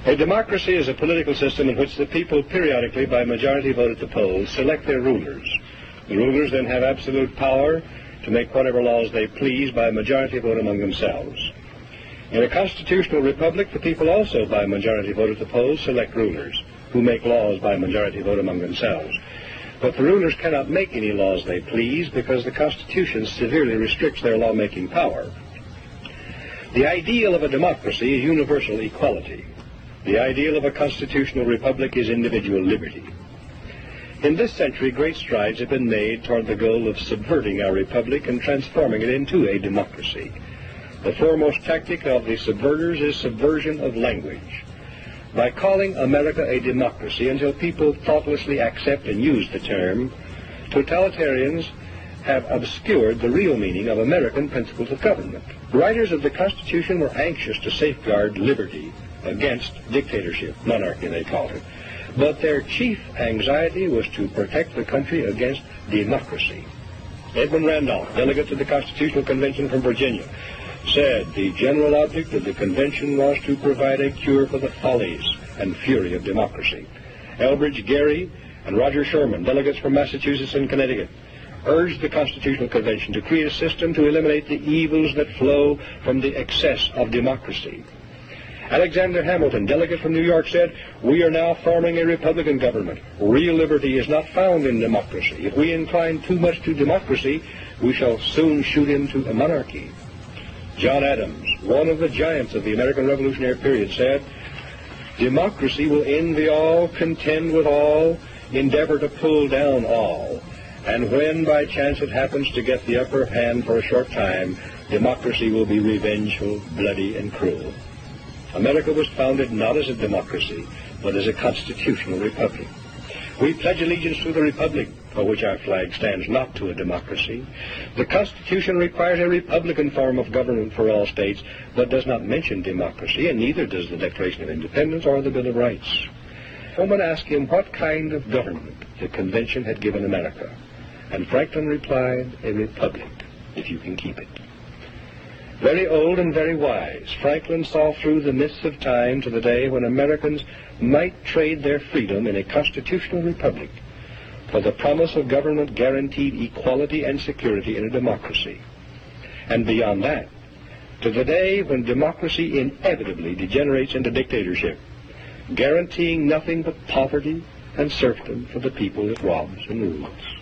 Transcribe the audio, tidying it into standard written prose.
A democracy is a political system in which the people periodically, by majority vote at the polls, select their rulers. The rulers then have absolute power to make whatever laws they please by majority vote among themselves. In a constitutional republic, the people also, by majority vote at the polls, select rulers, who make laws by majority vote among themselves. But the rulers cannot make any laws they please because the Constitution severely restricts their lawmaking power. The ideal of a democracy is universal equality. The ideal of a constitutional republic is individual liberty. In this century, great strides have been made toward the goal of subverting our republic and transforming it into a democracy. The foremost tactic of the subverters is subversion of language. By calling America a democracy until people thoughtlessly accept and use the term, totalitarians have obscured the real meaning of American principles of government. Writers of the Constitution were anxious to safeguard liberty against dictatorship, monarchy they called it. But their chief anxiety was to protect the country against democracy. Edmund Randolph, delegate to the Constitutional Convention from Virginia, said the general object of the convention was to provide a cure for the follies and fury of democracy. Elbridge Gerry and Roger Sherman, delegates from Massachusetts and Connecticut, urged the Constitutional Convention to create a system to eliminate the evils that flow from the excess of democracy. Alexander Hamilton, delegate from New York, said, "We are now forming a Republican government. Real liberty is not found in democracy. If we incline too much to democracy, we shall soon shoot into a monarchy." John Adams, one of the giants of the American Revolutionary period, said, "Democracy will envy all, contend with all, endeavor to pull down all. And when by chance it happens to get the upper hand for a short time, democracy will be revengeful, bloody, and cruel." America was founded not as a democracy, but as a constitutional republic. We pledge allegiance to the republic, for which our flag stands, not to a democracy. The Constitution requires a republican form of government for all states, but does not mention democracy, and neither does the Declaration of Independence or the Bill of Rights. Someone asked him what kind of government the convention had given America, and Franklin replied, "A republic, if you can keep it." Very old and very wise, Franklin saw through the mists of time to the day when Americans might trade their freedom in a constitutional republic for the promise of government guaranteed equality and security in a democracy. And beyond that, to the day when democracy inevitably degenerates into dictatorship, guaranteeing nothing but poverty and serfdom for the people it robs and rules.